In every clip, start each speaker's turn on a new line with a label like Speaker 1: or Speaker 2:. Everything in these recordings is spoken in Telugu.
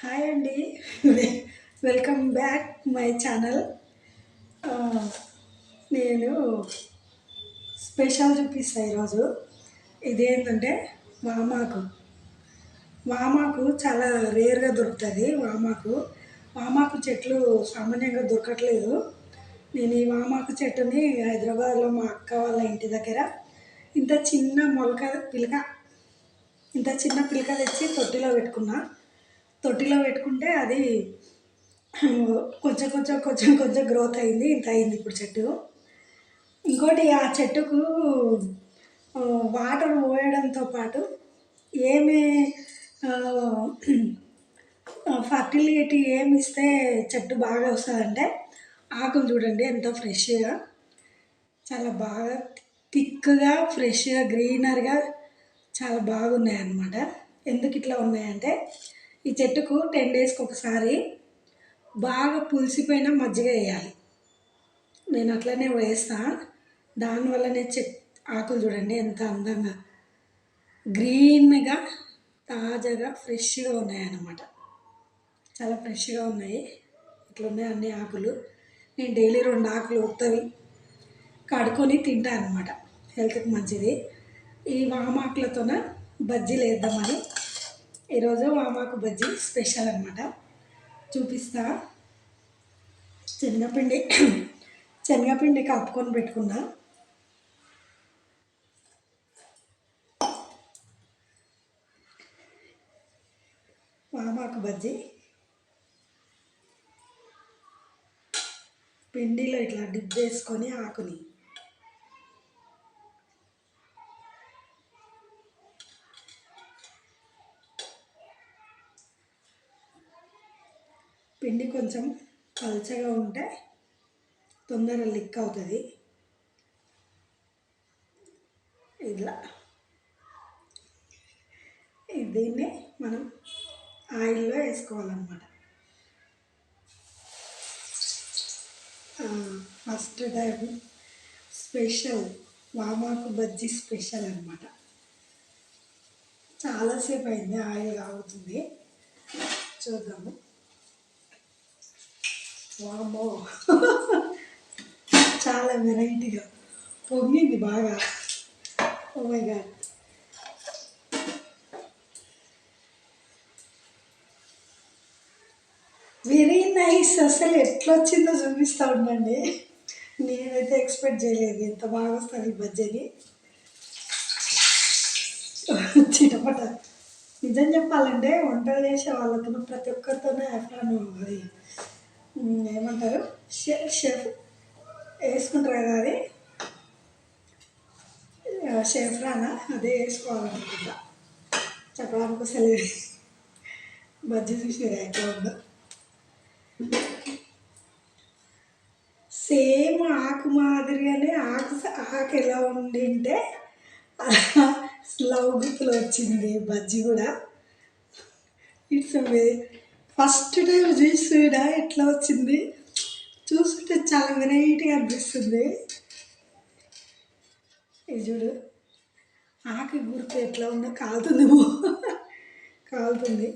Speaker 1: హాయ్ అండి. Welcome back my channel. నేను స్పెషల్ చూపిస్తాను ఈరోజు. ఇదేంటంటే వామాకు. వామాకు చాలా రేర్గా దొరుకుతుంది. వామాకు చెట్లు సామాన్యంగా దొరకట్లేదు. నేను ఈ వామాకు చెట్టుని హైదరాబాద్లో మా అక్క వాళ్ళ ఇంటి దగ్గర ఇంత చిన్న పిలక తెచ్చి తొట్టిలో పెట్టుకుంటే అది కొంచెం గ్రోత్ అయింది. ఇంత అయింది ఇప్పుడు చెట్టు. ఇంకోటి ఆ చెట్టుకు వాటర్ పోయడంతో పాటు ఏమి ఫర్టిలిటీ ఏమి ఇస్తే చెట్టు బాగా వస్తుందంటే ఆకులు చూడండి ఎంత ఫ్రెష్గా, చాలా బాగా థిక్గా, ఫ్రెష్గా, గ్రీనర్గా చాలా బాగున్నాయి అన్నమాట. ఎందుకు ఇట్లా ఉన్నాయంటే ఈ చెట్టుకు 10 డేస్కి ఒకసారి బాగా పులిసిపోయిన మజ్జిగ వేయాలి. నేను అట్లనే వేస్తాను. దానివల్లనే ఆకులు చూడండి ఎంత అందంగా, గ్రీన్గా, తాజాగా, ఫ్రెష్గా ఉన్నాయన్నమాట. చాలా ఫ్రెష్గా ఉన్నాయి. ఇట్లా ఉన్నాయి అన్ని ఆకులు. నేను డైలీ 2 ఆకులు ఉత్తవి కడుక్కొని తింటాను అనమాట. హెల్త్కి మంచిది. ఈ వామాకులతోన బజ్జీలు వేద్దామని ఈరోజు వామాకు బజ్జీ స్పెషల్ అనమాట. చూపిస్తా. శనగపిండి కలుపుకొని పెట్టుకున్నా. వామాకు బజ్జీ పిండిలో ఇట్లా డిప్ చేసుకొని ఆకుని పిండి కొంచెం పల్చగా ఉంటే తొందరగా లిక్ అవుతుంది. ఇట్లా దీన్ని మనం ఆయిల్లో వేసుకోవాలన్నమాట. ఫస్ట్ టైం స్పెషల్ వామాకు బజ్జీ స్పెషల్ అనమాట. చాలాసేపు అయింది ఆయిల్ కాగుతుంది. చూద్దాము. వామో చాలా వెరైటీగా పొంగింది బాగా. Oh my God. Very nice. అసలు ఎట్లా వచ్చిందో చూపిస్తూ ఉండండి. నేనైతే ఎక్స్పెక్ట్ చేయలేదు ఎంత బాగా వస్తుంది బజ్జీని. చిటపట. నిజం చెప్పాలంటే వంటలు చేసే వాళ్ళతో ప్రతి ఒక్కరితోనే ఎఫ్రాన్ అది ఏమంటారు షెఫ్ వేసుకుంటారు కదా, అది షెఫ్రానా అదే వేసుకోవాలనుకుంటా. చెప్పడానికి అసలు బజ్జీ చూసారా ఎట్లా ఉందో. సేమ్ ఆకు మాదిరిగానే ఆకు ఎలా ఉండింటే లవ్ గుర్తులు వచ్చింది బజ్జీ కూడా. ఇట్స్ ఫస్ట్ టైం చూసినా ఎట్లా వచ్చింది. చూస్తుంటే చాలా వెరైటీగా అనిపిస్తుంది. ఇది చూడు ఆకు గుర్తు ఎట్లా ఉందో. కాలుతుంది.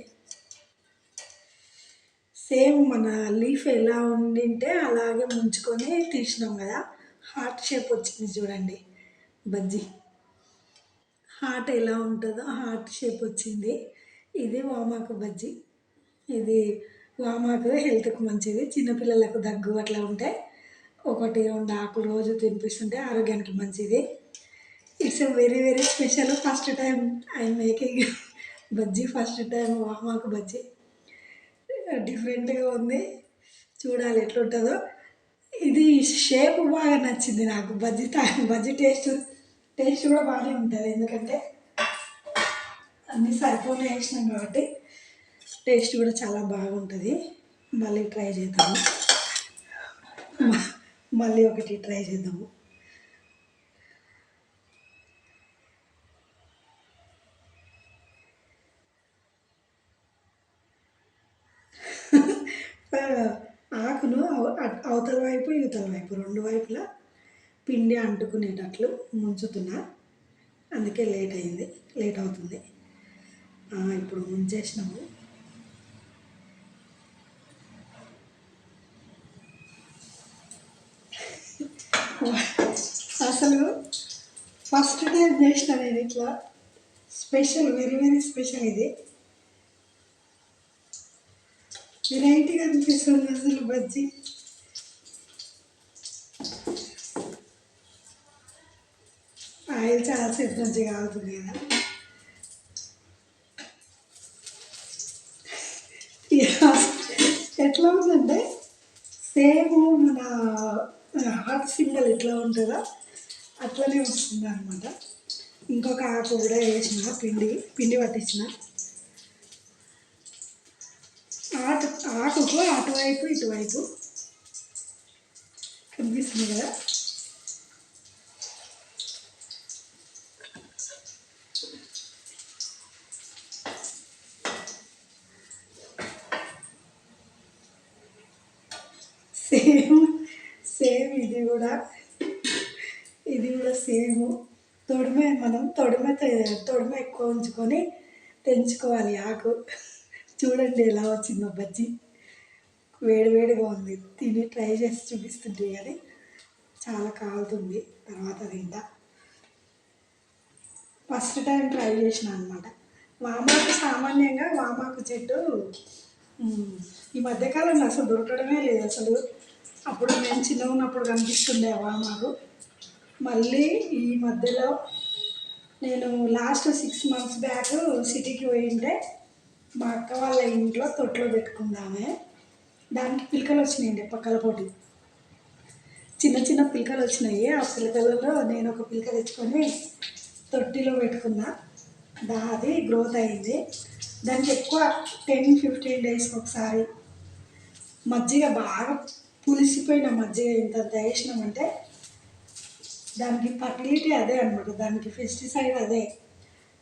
Speaker 1: సేమ్ మన లీఫ్ ఎలా ఉండింటే అలాగే ముంచుకొని తీసినాం కదా. హార్ట్ షేప్ వచ్చింది చూడండి బజ్జీ. హార్ట్ ఎలా ఉంటుందో హార్ట్ షేప్ వచ్చింది. ఇది వామాకు బజ్జీ. ఇది వామాకు హెల్త్కి మంచిది. చిన్నపిల్లలకు దగ్గు అట్లా ఉంటే 1-2 ఆకులు రోజు తినిపిస్తుంటే ఆరోగ్యానికి మంచిది. It's very very special. First time I making bajji. First time వామాకు బజ్జీ. డిఫరెంట్గా ఉంది. చూడాలి ఎట్లుంటుందో. ఇది షేప్ బాగా నచ్చింది నాకు. బజ్జీ టేస్ట్ కూడా బాగానే ఉంటుంది. ఎందుకంటే అన్నీ సరిపోనే వేసినాం కాబట్టి టేస్ట్ కూడా చాలా బాగుంటుంది. మళ్ళీ ట్రై చేద్దాము. మళ్ళీ ఒకటి ట్రై చేద్దాము. ఆకును అవతల వైపు ఇవతల వైపు 2 వైపులా పిండి అంటుకునేటట్లు ముంచుతున్నా. అందుకే లేట్ అవుతుంది. ఇప్పుడు ముంచేసినాము. ఫస్ట్ టైం చేసిన నేను ఇట్లా స్పెషల్, వెరీ వెరీ స్పెషల్. ఇది వెరైటీగా అనిపిస్తుంది అసలు బజ్జీ. ఆయిల్ చాలాసేపు మంచిగా కాగుతుంది కదా. ఎట్లా ఉందంటే సేమ్ మన హార్ట్ సింబల్ ఎట్లా ఉంటుందో అట్లనే వస్తుంది అనమాట. ఇంకొక ఆకు కూడా వేసిన, పిండి పట్టించిన. ఆకుకు అటువైపు ఇటువైపు కనిపిస్తుంది కదా. సేమ్ సేమ్ ఇది కూడా సేమ్. తొడిమ ఎక్కువ ఉంచుకొని తెంచుకోవాలి ఆకు. చూడండి ఎలా వచ్చిందో బజ్జీ. వేడివేడిగా ఉంది. తిని ట్రై చేసి చూపిస్తుంటే కానీ చాలా కాలుతుంది. తర్వాత తింటా. ఫస్ట్ టైం ట్రై చేసిన అనమాట. సామాన్యంగా వామాకు చెట్టు ఈ మధ్యకాలంలో అసలు దొరకడమే లేదు అసలు. అప్పుడు నేను చిన్నగా ఉన్నప్పుడు కనిపిస్తుండే వామాకు. మళ్ళీ ఈ మధ్యలో నేను లాస్ట్ 6 months బ్యాక్ సిటీకి పోయింటే మా అక్క వాళ్ళ ఇంట్లో తొట్లో పెట్టుకుందామే. దానికి పిలకలు వచ్చినాయండి పక్కల పోటీ. చిన్న చిన్న పిలకలు వచ్చినాయి. ఆ పిలకలలో నేను ఒక పిలక తెచ్చుకొని తొట్టిలో పెట్టుకున్నా. అది గ్రోత్ అయింది. దానికి ఎక్కువ 10-15 daysకి ఒకసారి మజ్జిగ, బాగా పులిసిపోయిన మజ్జిగ ఇంత వేసినామంటే దానికి ఫర్టిలిటీ అదే అనమాట. దానికి పెస్టిసైడ్ అదే.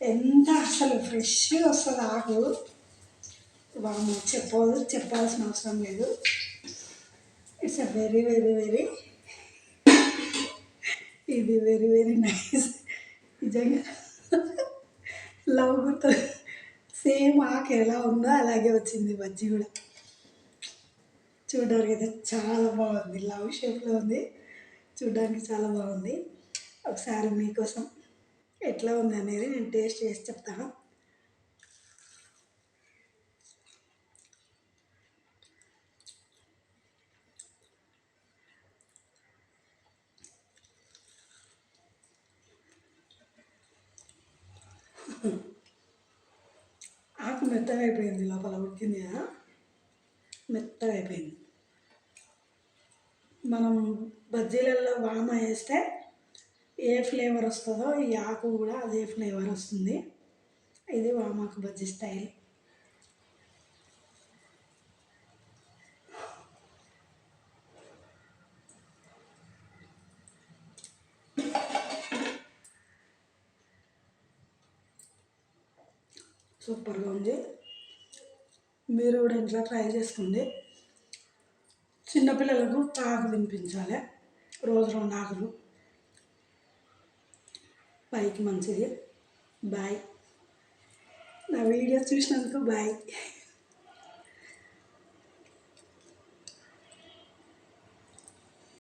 Speaker 1: ఎంత అసలు ఫ్రెష్గా వస్తుంది ఆకు. వాము చెప్పాల్సిన అవసరం లేదు. It's a very very very ఇది వెరీ వెరీ నైస్. నిజంగా లవ్ గుర్తు. సేమ్ ఆకు ఎలా ఉందో అలాగే వచ్చింది బజ్జీ కూడా. చూడడానికి అయితే చాలా బాగుంది. లవ్ షేప్లో ఉంది. చూడడానికి చాలా బాగుంది. ఒకసారి మీకోసం ఎట్లా ఉంది అనేది నేను టేస్ట్ చేసి చెప్తాను. ఆకు మెత్తగా అయిపోయింది. లోపల ఉడికింది కదా, మెత్తగా అయిపోయింది. మనం బజ్జీలలో వామ వేస్తే ఏ ఫ్లేవర్ వస్తుందో ఈ ఆకు కూడా అదే ఫ్లేవర్ వస్తుంది. ఇది వామాకు బజ్జీ స్టైల్. సూపర్గా ఉంది. మీరు కూడా ఇంట్లో ట్రై చేసుకోండి. చిన్నపిల్లలకు ఆకు తినిపించాలి. రోజు 2 ఆకులు పైకి మంచిది. బాయ్. నా వీడియో చూసినందుకు బాయ్.